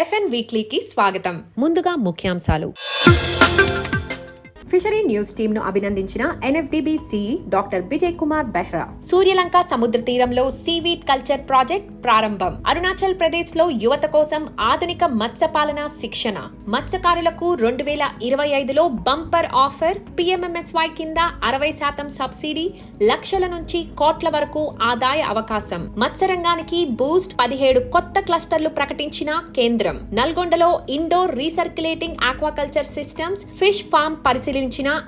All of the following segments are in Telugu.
ఎఫ్ఎన్ వీక్లీకి స్వాగతం. ముందుగా ముఖ్యాంశాలు. ఫిషరీ న్యూస్ టీమ్ ను అభినందించిన NFDB CE doctor Vijay Kumar Behera. Suryalanka సముద్ర తీరంలో సీవీడ్ కల్చర్ ప్రాజెక్ట్ ప్రారంభం. అరుణాచల్ ప్రదేశ్ లో యువత కోసం ఆధునిక మత్స్యపాలన శిక్షణ. మత్స్యకారులకు 2025లో బంపర్ ఆఫర్. పిఎంఎంఎస్వై కింద 60% సబ్సిడీ, లక్షల నుంచి కోట్ల వరకు ఆదాయ అవకాశం. మత్స్యరంగానికి బూస్ట్. 17 కొత్త క్లస్టర్లు ప్రకటించిన కేంద్రం. నల్గొండలో indoor recirculating aquaculture systems fish farm పరిశీలించిన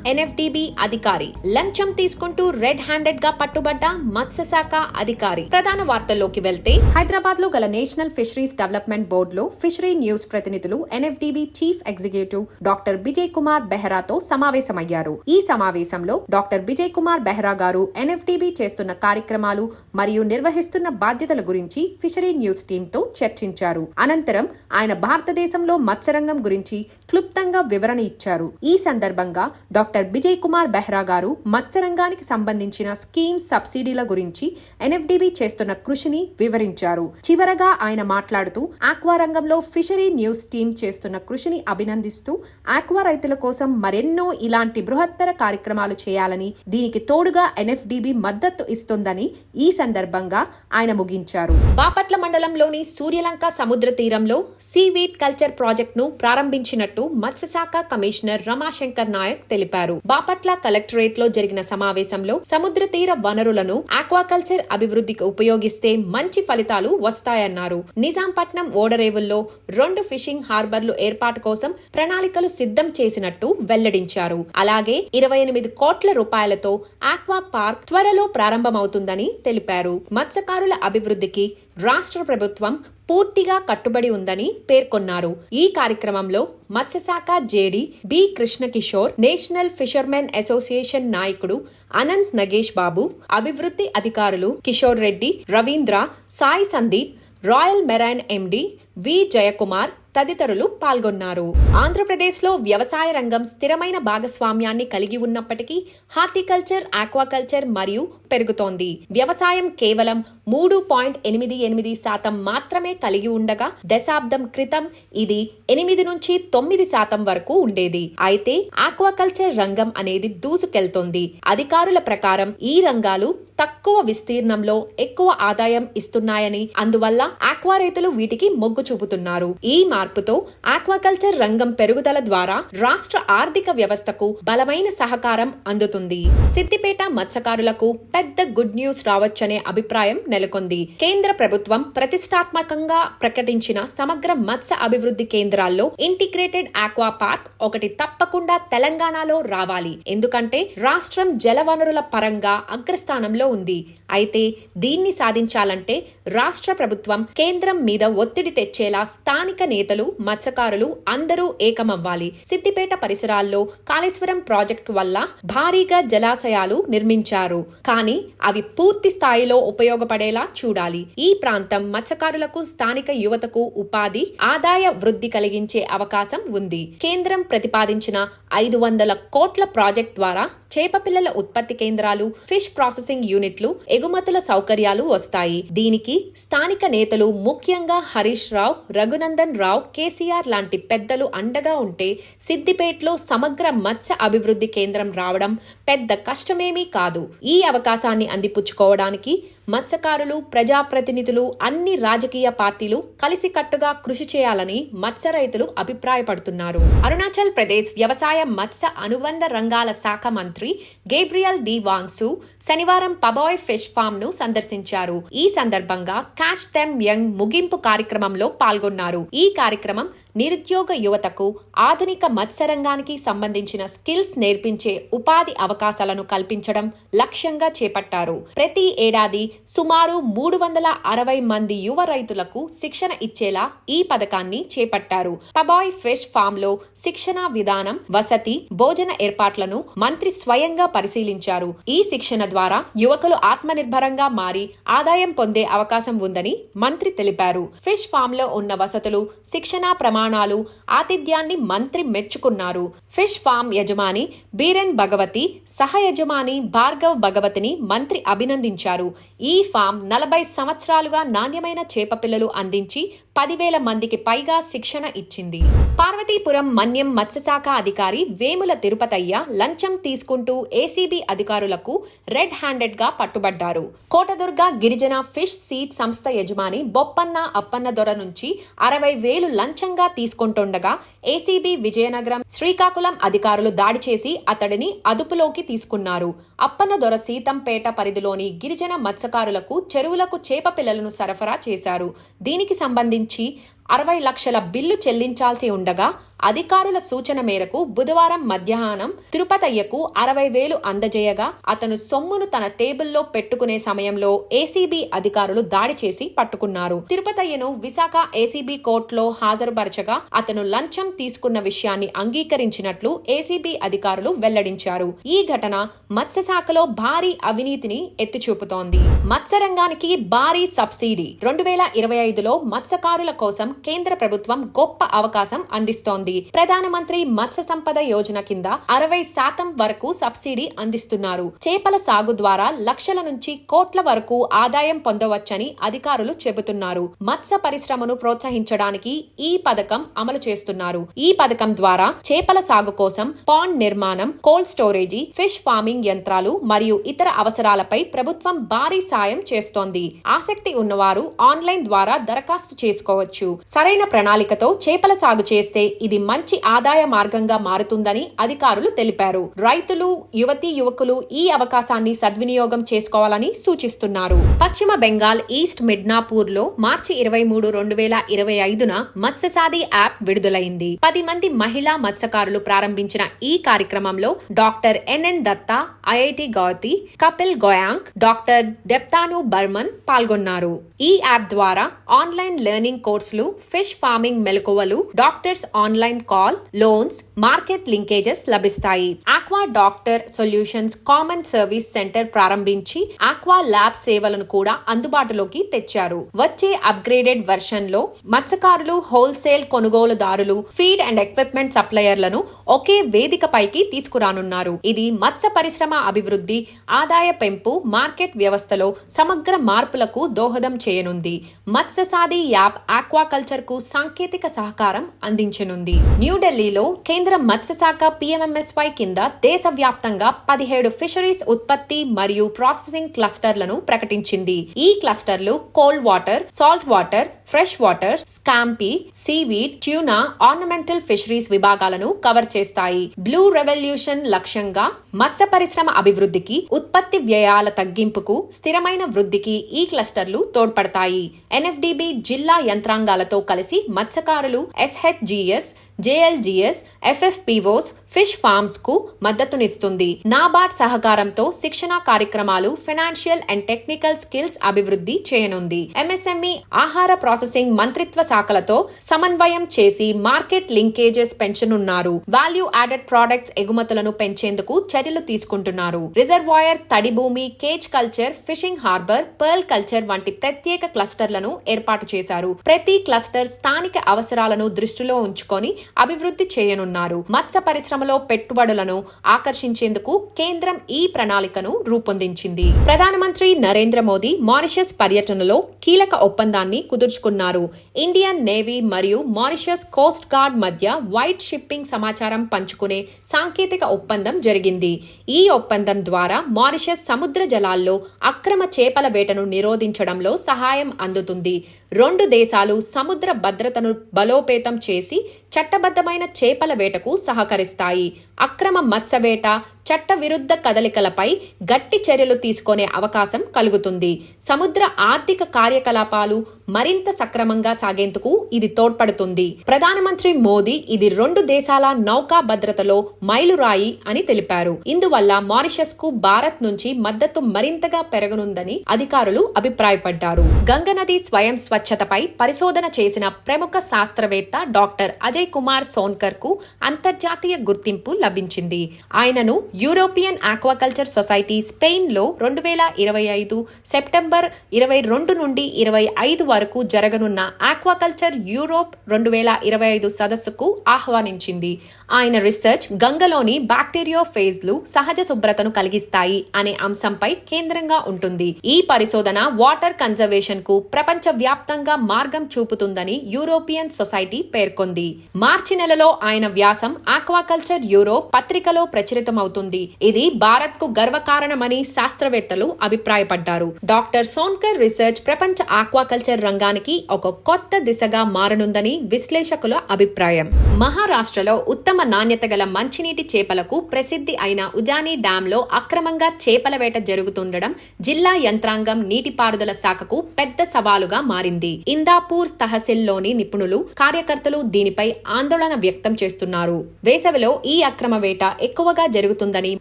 ఎన్ఎఫ్డిబి అధికారి. లంచం తీసుకుంటూ రెడ్ హ్యాండెడ్ గా పట్టుబడ్డ మత్స్యశాఖ అధికారి. ప్రధాన వార్తల్లోకి వెళ్తే, హైదరాబాద్ లో గల నేషనల్ ఫిషరీస్ డెవలప్మెంట్ బోర్డు లో ఫిషరీ న్యూస్ ప్రతినిధులు NFDB chief executive doctor Vijay Kumar బెహ్రాతో సమావేశమయ్యారు. ఈ సమావేశంలో డాక్టర్ విజయ్ కుమార్ బెహ్రా గారు ఎన్ఎఫ్డిబి చేస్తున్న కార్యక్రమాలు మరియు నిర్వహిస్తున్న బాధ్యతల గురించి ఫిషరీ న్యూస్ టీమ్ తో చర్చించారు. అనంతరం ఆయన భారతదేశంలో మత్స్యరంగం గురించి క్లుప్తంగా వివరణ ఇచ్చారు. ఈ సందర్భంగా డాక్టర్ విజయ్ కుమార్ బెహ్రా గారు మత్స్యరంగానికి సంబంధించిన స్కీమ్స్, సబ్సిడీల గురించి ఎన్ఎఫ్డిబి చేస్తున్న కృషిని వివరించారు. చివరగా ఆయన మాట్లాడుతూ ఆక్వా రంగంలో ఫిషరీ న్యూస్ టీమ్ చేస్తున్న కృషిని అభినందిస్తూ ఆక్వా రైతుల కోసం మరెన్నో ఇలాంటి బృహత్తర కార్యక్రమాలు చేయాలని, దీనికి తోడుగా ఎన్ఎఫ్డిబి మద్దతు ఇస్తుందని ఈ సందర్భంగా ఆయన ముగించారు. బాపట్ల మండలంలోని సూర్యలంక సముద్ర తీరంలో సీవీడ్ కల్చర్ ప్రాజెక్ట్ ను ప్రారంభించినట్టు మత్స్యశాఖ కమిషనర్ రమాశంకర్ నాయక్ తెలిపారు. బాపట్ల కలెక్టరేట్ లో జరిగిన సమావేశంలో సముద్ర తీర వనరులను ఆక్వాకల్చర్ అభివృద్ధికి ఉపయోగిస్తే మంచి ఫలితాలు వస్తాయన్నారు. నిజాంపట్నం ఓడరేవుల్లో 2 ఫిషింగ్ హార్బర్లు ఏర్పాటు కోసం ప్రణాళికలు సిద్ధం చేసినట్టు వెల్లడించారు. అలాగే 28 కోట్ల రూపాయలతో ఆక్వా పార్క్ త్వరలో ప్రారంభమవుతుందని తెలిపారు. మత్స్యకారుల అభివృద్ధికి రాష్ట్ర ప్రభుత్వం పూర్తిగా కట్టుబడి ఉందని పేర్కొన్నారు. ఈ కార్యక్రమంలో మత్స్యశాఖ JD B Krishnakishore, national fishermen association నాయకుడు అనంత్ నగేష్ బాబు, అభివృద్ధి అధికారులు Kishore Reddy, Ravindra, Sai Sandeep, royal marine MD V Jayakumar తదితరులు పాల్గొన్నారు. ఆంధ్రప్రదేశ్ లో వ్యవసాయ రంగం స్థిరమైన భాగస్వామ్యాన్ని కలిగి ఉన్నప్పటికీ హార్టికల్చర్, ఆక్వాకల్చర్ మరియు పెరుగుతోంది. వ్యవసాయం కేవలం 3.88% మాత్రమే కలిగి ఉండగా దశాబ్దం క్రితం ఇది 8 నుంచి 9% వరకు ఉండేది. అయితే ఆక్వాకల్చర్ రంగం అనేది దూసుకెళ్తోంది. అధికారుల ప్రకారం ఈ రంగాలు తక్కువ విస్తీర్ణంలో ఎక్కువ ఆదాయం ఇస్తున్నాయని, అందువల్ల ఆక్వా రైతులు వీటికి మొగ్గు చూపుతున్నారు. ఈ మార్పుతో ఆక్వాకల్చర్ రంగం పెరుగుదల ద్వారా రాష్ట్ర ఆర్థిక వ్యవస్థకు బలమైన సహకారం అందుతుంది. సిద్దిపేట మత్స్యకారులకు పెద్ద గుడ్ న్యూస్ రావచ్చనే అభిప్రాయం నెలకొంది. కేంద్ర ప్రభుత్వం ప్రతిష్టాత్మకంగా ప్రకటించిన సమగ్ర మత్స్య అభివృద్ధి కేంద్రాల్లో ఇంటిగ్రేటెడ్ ఆక్వా పార్క్ ఒకటి తప్పకుండా తెలంగాణలో రావాలి. ఎందుకంటే రాష్ట్రం జలవనరుల పరంగా అగ్రస్థానంలో ఉంది. అయితే దీన్ని సాధించాలంటే రాష్ట్ర ప్రభుత్వం కేంద్రం మీద ఒత్తిడి తెచ్చేలా స్థానిక నేతలు, మత్స్యకారులు అందరూ ఏకమవ్వాలి. సిద్దిపేట పరిసరాల్లో కాళేశ్వరం ప్రాజెక్టు వల్ల భారీగా జలాశయాలు నిర్మించారు. కానీ అవి పూర్తి స్థాయిలో ఉపయోగపడేలా చూడాలి. ఈ ప్రాంతం మత్స్యకారులకు, స్థానిక యువతకు ఉపాధి, ఆదాయ వృద్ధి కలిగించే అవకాశం ఉంది. కేంద్రం ప్రతిపాదించిన 500 కోట్ల ప్రాజెక్ట్ ద్వారా చేపపిల్లల ఉత్పత్తి కేంద్రాలు, ఫిష్ ప్రాసెసింగ్ యూనిట్లు, ఎగుమతుల సౌకర్యాలు వస్తాయి. దీనికి స్థానిక నేతలు, ముఖ్యంగా హరీష్ రావు, రఘునందన్ రావు, కేసీఆర్ లాంటి పెద్దలు అండగా ఉంటే సిద్దిపేటలో సమగ్ర మత్స్య అభివృద్ధి కేంద్రం రావడం పెద్ద కష్టమేమీ కాదు. ఈ అవకాశాన్ని అందిపుచ్చుకోవడానికి మత్స్యకారులు, ప్రజాప్రతినిధులు, అన్ని రాజకీయ పార్టీలు కలిసికట్టుగా కృషి చేయాలని మత్స్య రైతులు అభిప్రాయపడుతున్నారు. అరుణాచల్ ప్రదేశ్ వ్యవసాయ మత్స్య అనుబంధ రంగాల శాఖ మంత్రి గేబ్రియల్ డి వాంగ్సు శనివారం పబాయ్ ఫిష్ ఫార్మ్ ను సందర్శించారు. ఈ సందర్భంగా క్యాచ్ దెమ్ యంగ్ ముగింపు కార్యక్రమంలో పాల్గొన్నారు. ఈ కార్యక్రమం నిరుద్యోగ యువతకు ఆధునిక మత్స్యరంగానికి సంబంధించిన స్కిల్స్ నేర్పించే ఉపాధి అవకాశాలను కల్పించడం లక్ష్యంగా చేపట్టారు. ప్రతి ఏడాది సుమారు 360 మంది యువ రైతులకు శిక్షణ ఇచ్చేలా ఈ పథకాన్ని చేపట్టారు. పబాయ్ ఫిష్ ఫార్మ్ లో శిక్షణ విధానం, వసతి, భోజన ఏర్పాట్లను మంత్రి స్వయంగా పరిశీలించారు. ఈ శిక్షణ ద్వారా యువకులు ఆత్మనిర్భరంగా మారి ఆదాయం పొందే అవకాశం ఉందని మంత్రి తెలిపారు. ఫిష్ ఫార్మ్ లో ఉన్న వసతులు, శిక్షణ ప్రమాణాలు ప్రమాణాలు, ఆతిథ్యాన్ని మంత్రి మెచ్చుకున్నారు. ఫిష్ ఫామ్ యజమాని బీరెన్ భగవతి, సహ యజమాని భార్గవ్ భగవతిని మంత్రి అభినందించారు. ఈ ఫామ్ 40 సంవత్సరాలుగా నాణ్యమైన చేప పిల్లలు అందించి 10,000 మందికి పైగా శిక్షణ ఇచ్చింది. పార్వతీపురం మన్యం మత్స్యశాఖ అధికారి వేముల తిరుపతయ్య లంచం తీసుకుంటూ ఏసీబీ అధికారులకు రెడ్ హ్యాండెడ్ గా పట్టుబడ్డారు. కోటదుర్గ గిరిజన ఫిష్ సీడ్ సంస్థ యజమాని బొప్పన్న అప్పన్న దొర నుంచి 60,000 లంచంగా తీసుకుంటుండగా ఏసీబీ విజయనగరం, శ్రీకాకుళం అధికారులు దాడి చేసి అతడిని అదుపులోకి తీసుకున్నారు. అప్పన్న దొర సీతంపేట పరిధిలోని గిరిజన మత్స్యకారులకు చెరువులకు చేప పిల్లలను సరఫరా చేశారు. దీనికి సంబంధించి 60 లక్షల బిల్లు చెల్లించాల్సి ఉండగా అధికారుల సూచన మేరకు బుధవారం మధ్యాహ్నం తిరుపతయ్యకు 60,000 అందజేయగా అతను సొమ్మును తన టేబుల్లో పెట్టుకునే సమయంలో ఏసీబీ అధికారులు దాడి చేసి పట్టుకున్నారు. తిరుపతయ్యను విశాఖ ఏసీబీ కోర్టులో హాజరుపరచగా అతను లంచం తీసుకున్న విషయాన్ని అంగీకరించినట్లు ఏసీబీ అధికారులు వెల్లడించారు. ఈ ఘటన మత్స్యశాఖలో భారీ అవినీతిని ఎత్తిచూపుతోంది. మత్స్యరంగానికి భారీ సబ్సిడీ 2025లో మత్స్యకారుల కోసం కేంద్ర ప్రభుత్వం గొప్ప అవకాశం అందిస్తోంది. ప్రధానమంత్రి మత్స్య సంపద యోజన కింద 60% వరకు సబ్సిడీ అందిస్తున్నారు. చేపల సాగు ద్వారా లక్షల నుంచి కోట్ల వరకు ఆదాయం పొందవచ్చని అధికారులు చెబుతున్నారు. మత్స్య పరిశ్రమను ప్రోత్సహించడానికి ఈ పథకం అమలు చేస్తున్నారు. ఈ పథకం ద్వారా చేపల సాగు కోసం పాండ్ నిర్మాణం, కోల్డ్ స్టోరేజీ, ఫిష్ ఫార్మింగ్ యంత్రాలు మరియు ఇతర అవసరాలపై ప్రభుత్వం భారీ సాయం చేస్తోంది. ఆసక్తి ఉన్నవారు ఆన్లైన్ ద్వారా దరఖాస్తు చేసుకోవచ్చు. సరైన ప్రణాళికతో చేపల సాగు చేస్తే ఇది మంచి ఆదాయ మార్గంగా మారుతుందని అధికారులు తెలిపారు. రైతులు, యువతీ యువకులు ఈ అవకాశాన్ని సద్వినియోగం చేసుకోవాలని సూచిస్తున్నారు. పశ్చిమ బెంగాల్ ఈస్ట్ మిడ్నాపూర్ లో మార్చి 23, 2025న మత్స్యసాది యాప్ విడుదలైంది. 10 మంది మహిళా మత్స్యకారులు ప్రారంభించిన ఈ కార్యక్రమంలో doctor NN Datta, IIT Guwahati, Kapil గోయాంగ్, డాక్టర్ దెప్తాను బర్మన్ పాల్గొన్నారు. ఈ యాప్ ద్వారా ఆన్లైన్ లెర్నింగ్ కోర్సులు, ఫిష్ ఫార్మింగ్ మెలకువలు, doctors online call, loans, market linkages లభిస్తాయి. Aqua doctor solutions common service centre ప్రారంభించి ఆక్వా ల్యాబ్ సేవలను కూడా అందుబాటులోకి తెచ్చారు. వచ్చే అప్గ్రేడెడ్ వెర్షన్ లో మత్స్యకారులు, హోల్సేల్ కొనుగోలుదారులు, ఫీడ్ అండ్ ఎక్విప్మెంట్ సప్లయర్లను ఒకే వేదికపైకి తీసుకురానున్నారు. ఇది మత్స్య పరిశ్రమ అభివృద్ధి, ఆదాయ పెంపు, మార్కెట్ వ్యవస్థలో సమగ్ర మార్పులకు దోహదం చేయనుంది. మత్స్యసాది యాప్ ఆక్వాకల్చర్ కు సాంకేతిక సహకారం అందించనుంది. న్యూఢిల్లీలో కేంద్ర మత్స్యశాఖ PMMSY కింద దేశవ్యాప్తంగా 17 ఫిషరీస్ ఉత్పత్తి మరియు ప్రాసెసింగ్ క్లస్టర్లను ప్రకటించింది. ఈ క్లస్టర్లు cold water, salt water, fresh water, scampi, seaweed, tuna, ornamental fisheries విభాగాలను కవర్ చేస్తాయి. బ్లూ రెవల్యూషన్ లక్ష్యంగా మత్స్య పరిశ్రమ అభివృద్ధికి, ఉత్పత్తి వ్యయాల తగ్గింపుకు, స్థిరమైన వృద్ధికి ఈ క్లస్టర్లు తోడ్పడతాయి. NFDB జిల్లా యంత్రాంగాలతో కలిసి మత్స్యకారులు, SHGS, JLGS, FFPOs, fish forms కు మద్దతునిస్తుంది. నాబార్డ్ సహకారంతో శిక్షణ కార్యక్రమాలు, ఫైనాన్షియల్ అండ్ టెక్నికల్ స్కిల్స్ అభివృద్ధి చేయనుంది. MSME, ఆహార ప్రాసెసింగ్ మంత్రిత్వ శాఖలతో సమన్వయం చేసి మార్కెట్ లింకేజెస్ పెంచనున్నారు. వాల్యూ యాడెడ్ ప్రొడక్ట్స్ ఎగుమతులను పెంచేందుకు చర్యలు తీసుకుంటున్నారు. రిజర్వాయర్, తడి భూమి, cage culture, fishing harbour, pearl culture వంటి ప్రత్యేక క్లస్టర్లను ఏర్పాటు చేశారు. ప్రతి క్లస్టర్ స్థానిక అవసరాలను దృష్టిలో ఉంచుకొని అభివృద్ధి చేయనున్నారు. మత్స్య పరిశ్రమలో పెట్టుబడులను ఆకర్షించేందుకు కేంద్రం ఈ ప్రణాళికను రూపొందించింది. ప్రధానమంత్రి నరేంద్ర మోదీ మారిషస్ పర్యటనలో కీలక ఒప్పందాన్ని కుదుర్చుకున్నారు. ఇండియన్ నేవీ మరియు మారిషస్ కోస్ట్ గార్డ్ మధ్య వైట్ షిప్పింగ్ సమాచారం పంచుకునే సాంకేతిక ఒప్పందం జరిగింది. ఈ ఒప్పందం ద్వారా మారిషస్ సముద్ర జలాల్లో అక్రమ చేపల వేటను నిరోధించడంలో సహాయం అందుతుంది. 2 దేశాలు సముద్ర భద్రతను బలోపేతం చేసి చట్టబద్ధమైన చేపల వేటకు సహకరిస్తాయి. అక్రమ మత్స్యవేట, చట్ట విరుద్ధ కదలికలపై గట్టి చర్యలు తీసుకునే అవకాశం కలుగుతుంది. సముద్ర ఆర్థిక కార్యకలాపాలు మరింత సక్రమంగా సాగేందుకు ఇది తోడ్పడుతుంది. ప్రధానమంత్రి మోదీ ఇది 2 దేశాల నౌకా భద్రతలో మైలురాయి అని తెలిపారు. ఇందువల్ల మారిషస్ కు భారత్ నుంచి మద్దతు మరింతగా పెరగనుందని అధికారులు అభిప్రాయపడ్డారు. గంగ నది స్వయం స్వచ్ఛతపై పరిశోధన చేసిన ప్రముఖ శాస్త్రవేత్త డాక్టర్ అజయ్ కుమార్ కుమార్ సోన్కర్ కు అంతర్జాతీయ గుర్తింపు లభించింది. ఆయనను యూరోపియన్ ఆక్వాకల్చర్ సొసైటీ స్పెయిన్ లో 2025 సెప్టెంబర్ 22 నుండి 25 వరకు జరగనున్న ఆక్వాకల్చర్ యూరోప్ 2025 సదస్సుకు ఆహ్వానించింది. ఆయన రీసెర్చ్ గంగలోని బ్యాక్టీరియోఫేజ్లు సహజ శుభ్రతను కలిగిస్తాయి అనే అంశంపై కేంద్రంగా ఉంటుంది. ఈ పరిశోధన వాటర్ కన్జర్వేషన్ కు ప్రపంచ వ్యాప్తంగా మార్గం చూపుతుందని యూరోపియన్ సొసైటీ పేర్కొంది. మార్చి నెలలో ఆయన వ్యాసం ఆక్వాకల్చర్ యూరోప్ పత్రికలో ప్రచురితమవుతుంది. ఇది భారత్ కు గర్వకారణమని శాస్త్రవేత్తలు అభిప్రాయపడ్డారు. డాక్టర్ సోన్కర్ రీసెర్చ్ ప్రపంచ ఆక్వాకల్చర్ రంగానికి ఒక కొత్త దిశగా మారనుందని విశ్లేషకుల అభిప్రాయం. మహారాష్ట్రలో ఉత్తమ నాణ్యత గల మంచినీటి చేపలకు ప్రసిద్ధి అయిన ఉజాని డ్యాం లో అక్రమంగా చేపల వేట జరుగుతుండడం జిల్లా యంత్రాంగం నీటిపారుదల శాఖకు పెద్ద సవాలుగా మారింది. ఇందాపూర్ తహసీల్లోని నిపుణులు, కార్యకర్తలు దీనిపై ఆందోళన వ్యక్తం చేస్తున్నారు. వేసవిలో ఈ అక్రమ వేట ఎక్కువగా జరుగుతుందని,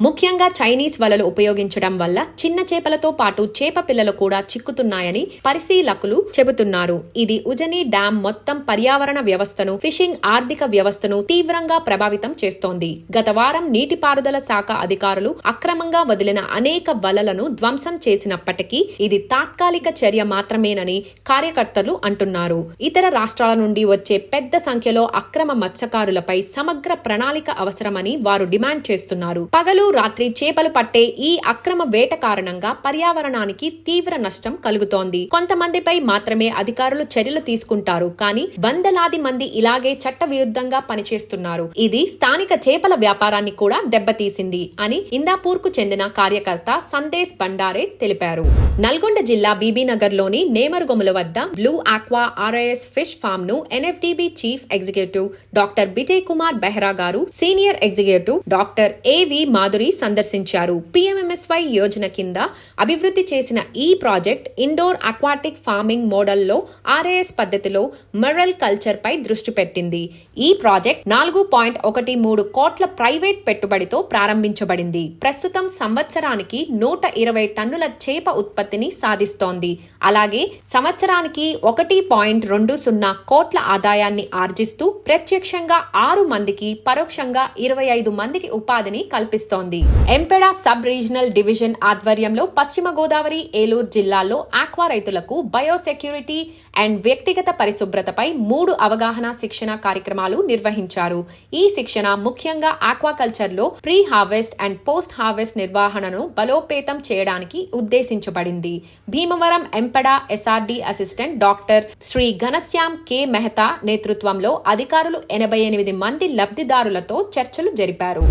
ముఖ్యంగా చైనీస్ వలలు ఉపయోగించడం వల్ల చిన్న చేపలతో పాటు చేప పిల్లలు కూడా చిక్కుతున్నాయని పరిశీలకులు చెబుతున్నారు. ఇది ఉజని డ్యాం మొత్తం పర్యావరణ వ్యవస్థను, ఫిషింగ్ ఆర్థిక వ్యవస్థను తీవ్రంగా ప్రభావితం చేస్తోంది. గత వారం నీటిపారుదల శాఖ అధికారులు అక్రమంగా వదిలిన అనేక వలలను ధ్వంసం చేసినప్పటికీ ఇది తాత్కాలిక చర్య మాత్రమేనని కార్యకర్తలు అంటున్నారు. ఇతర రాష్ట్రాల నుండి వచ్చే పెద్ద సంఖ్యలో అక్రమ మత్స్యకారులపై సమగ్ర ప్రణాళిక అవసరమని వారు డిమాండ్ చేస్తున్నారు. పగలు రాత్రి చేపలు పట్టే ఈ అక్రమ వేట కారణంగా పర్యావరణానికి తీవ్ర నష్టం కలుగుతోంది. కొంతమందిపై మాత్రమే అధికారులు చర్యలు తీసుకుంటారు, కానీ వందలాది మంది ఇలాగే చట్ట విరుద్ధంగా పనిచేస్తున్నారు. ఇది స్థానిక చేపల వ్యాపారాన్ని కూడా దెబ్బతీసింది అని ఇందాపూర్ కు చెందిన కార్యకర్త సందేశ్ బండారే తెలిపారు. నల్గొండ జిల్లా బీబీనగర్ లోని నేమరుగొముల వద్ద blue aqua RIS fish farm ను NFDB chief executive doctor Bijay Kumar Behera garu, senior executive doctor ఏవి మాధురి సందర్శించారు. పిఎంఎంఎస్వై యోజన కింద అభివృద్ధి చేసిన ఈ ప్రాజెక్ట్ ఇండోర్ అక్వాటిక్ ఫార్మింగ్ మోడల్లో ఆర్ఐఎస్ పద్ధతిలో మరల్ కల్చర్ పై దృష్టి పెట్టింది. ఈ ప్రాజెక్ట్ 4.13 కోట్ల ప్రైవేట్ పెట్టుబడితో ప్రారంభించబడింది. ప్రస్తుతం సంవత్సరానికి 120 టన్నుల చేప ఉత్పత్తిని సాధిస్తోంది. అలాగే సంవత్సరానికి 1.20 కోట్ల ఆదాయాన్ని ఆర్జిస్తూ ప్రత్యక్షంగా 6 మందికి, పరోక్షంగా 25 మందికి ఉపాధిని కల్పిస్తోంది. ఎంపెడా సబ్ రీజనల్ డివిజన్ ఆధ్వర్యంలో పశ్చిమ గోదావరి, ఏలూరు జిల్లాల్లో ఆక్వా రైతులకు బయోసెక్యూరిటీ అండ్ వ్యక్తిగత పరిశుభ్రతపై 3 అవగాహన శిక్షణ కార్యక్రమాలు నిర్వహించారు. ఈ శిక్షణ ముఖ్యంగా ఆక్వాకల్చర్ లో pre harvest and post harvest నిర్వహణను బలోపేతం చేయడానికి ఉద్దేశించబడింది. Bhimavaram MPEDA SRD assistant doctor Shri Ghanshyam K Mehta నేతృత్వంలో అధికారులు 88 మంది లబ్ధిదారులతో చర్చలు జరిపారు.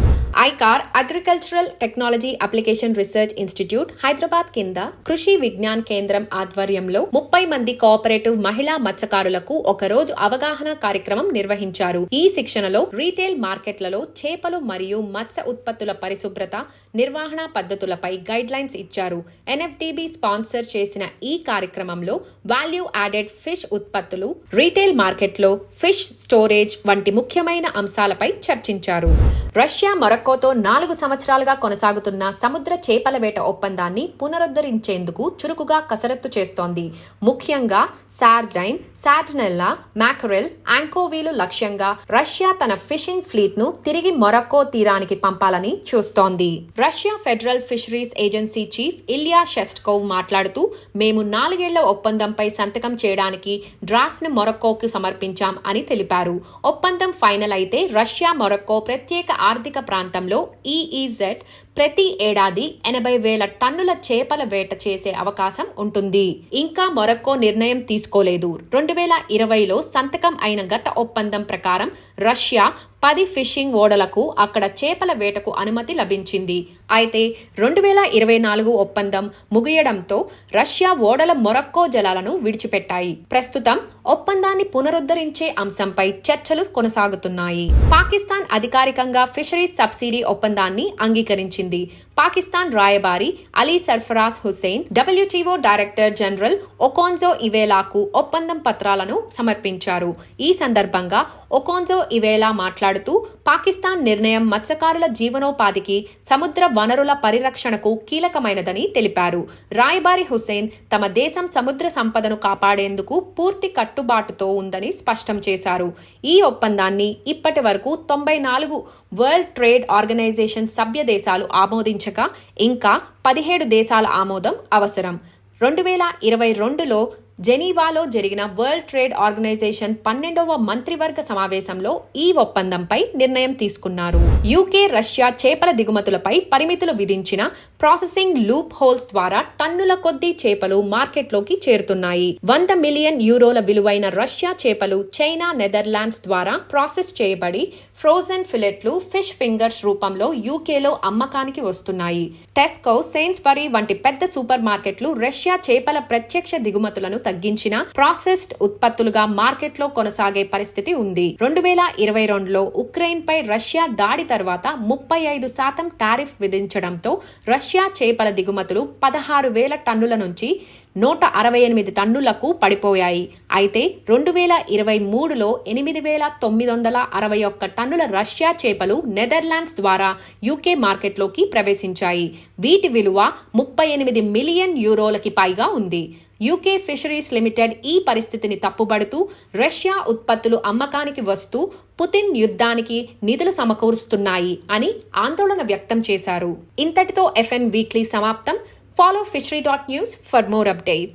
ICAR agricultural technology application research institute Hyderabad కింద కృషి విజ్ఞాన్ కేంద్రం ఆధ్వర్యంలో 30 మంది కోఆపరేటివ్ మహిళా మత్స్యకారులకు ఒకరోజు అవగాహన కార్యక్రమం నిర్వహించారు. ఈ శిక్షణలో రీటైల్ మార్కెట్లలో చేపలు మరియు మత్స్య ఉత్పత్తుల పరిశుభ్రత, నిర్వహణ పద్ధతులపై గైడ్ లైన్స్ ఇచ్చారు. ఎన్ఎఫ్డిబి స్పాన్సర్ చేసిన ఈ కార్యక్రమంలో వాల్యూ యాడెడ్ ఫిష్ ఉత్పత్తులు, రీటైల్ మార్కెట్లో ఫిష్ స్టోరేజ్ వంటి ముఖ్యమైన అంశాలపై చర్చించారు. రష్యా మొరక్కోతో 4 సంవత్సరాలుగా కొనసాగుతున్న సముద్ర చేపల వేట ఒప్పందాన్ని పునరుద్ధరించేందుకు చురుకుగా కసరత్తు చేస్తోంది. ముఖ్యంగా సార్డైన్, సార్డినెల్లా, మ్యాకరెల్, యాంకోవీలు లక్ష్యంగా రష్యా తన ఫిషింగ్ ఫ్లీట్ ను తిరిగి మొరక్కో తీరానికి పంపాలని చూస్తోంది. Russia federal fisheries agency chief Ilya Shestakov మాట్లాడుతూ, మేము 4 ఏళ్ల ఒప్పందంపై సంతకం చేయడానికి డ్రాఫ్ట్ ను మొరక్కోకు సమర్పించాం అని తెలిపారు. ఒప్పందం ఫైనల్ అయితే రష్యా మొరక్కో ప్రత్యేక ఆర్థిక ప్రాంతంలో ఈఈజెడ్ ప్రతి ఏడాది 80,000 టన్నుల చేపల వేట చేసే అవకాశం ఉంటుంది. ఇంకా మొరక్కో నిర్ణయం తీసుకోలేదు. 2020లో సంతకం అయిన గత ఒప్పందం ప్రకారం రష్యా 10 ఫిషింగ్ ఓడలకు అక్కడ చేపల వేటకు అనుమతి లభించింది. అయితే 2024 ఒప్పందం ముగియడంతో రష్యా ఓడల మొరక్కో జలాలను విడిచిపెట్టాయి. ప్రస్తుతం ఒప్పందాన్ని పునరుద్ధరించే అంశంపై చర్చలు కొనసాగుతున్నాయి. పాకిస్తాన్ అధికారికంగా ఫిషరీస్ సబ్సిడీ ఒప్పందాన్ని అంగీకరించింది. పాకిస్తాన్ రాయబారి Ali Sarfaraz Hussain WTO director general Okonjo ఇవేలాకు ఒప్పందం పత్రాలను సమర్పించారు. ఈ సందర్భంగా ఒకోన్జో ఇవేలా మాట్లాడుతూ, పాకిస్తాన్ నిర్ణయం మత్స్యకారుల జీవనోపాధికి, సముద్ర వనరుల పరిరక్షణకు కీలకమైనదని తెలిపారు. రాయబారి హుసేన్ తమ దేశం సముద్ర సంపదను కాపాడేందుకు పూర్తి కట్టుబాటుతో ఉందని స్పష్టం చేశారు. ఈ ఒప్పందాన్ని ఇప్పటి వరకు 94 వరల్డ్ ట్రేడ్ ఆర్గనైజేషన్ సభ్య దేశాలు ఆమోదించగా ఇంకా 17 దేశాల ఆమోదం అవసరం. 2022లో జెనీవాలో జరిగిన వరల్డ్ ట్రేడ్ ఆర్గనైజేషన్ 12వ మంత్రివర్గ సమావేశంలో ఈ ఒప్పందంపై నిర్ణయం తీసుకున్నారు. యూకే రష్యా చేపల దిగుమతులపై పరిమితులు విధించిన ప్రాసెసింగ్ లూప్ హోల్స్ ద్వారా టన్నుల కొద్దీ చేపలు మార్కెట్లోకి చేరుతున్నాయి. 100 మిలియన్ యూరోల విలువైన రష్యా చేపలు చైనా, నెదర్లాండ్స్ ద్వారా ప్రాసెస్ చేయబడి ఫ్రోజన్ ఫిలెట్లు, ఫిష్ ఫింగర్స్ రూపంలో యూకేలో అమ్మకానికి వస్తున్నాయి. టెస్కో, సెయిన్స్బరీ వంటి పెద్ద సూపర్ మార్కెట్లు రష్యా చేపల ప్రత్యక్ష దిగుమతులను తగ్గించిన ప్రాసెస్డ్ ఉత్పత్తులుగా మార్కెట్లో కొనసాగే పరిస్థితి ఉంది. 2022లో ఉక్రెయిన్ పై రష్యా దాడి తర్వాత 35% టారిఫ్ విధించడంతో రష్యా చేపల దిగుమతులు 16,000 టన్నుల నుంచి 168 టన్నులకు పడిపోయాయి. అయితే 2023లో 8,961 టన్నుల రష్యా చేపలు నెదర్లాండ్స్ ద్వారా యూకే మార్కెట్లోకి ప్రవేశించాయి. వీటి విలువ 38 మిలియన్ యూరోలకి పైగా ఉంది. యూకే ఫిషరీస్ లిమిటెడ్ ఈ పరిస్థితిని తప్పుబడుతూ రష్యా ఉత్పత్తులు అమ్మకానికి వస్తూ పుతిన్ యుద్ధానికి నిధులు సమకూరుస్తున్నాయి అని ఆందోళన వ్యక్తం చేశారు. ఇంతటితో FN వీక్లీ సమాప్తం. Follow fishery.news for more updates.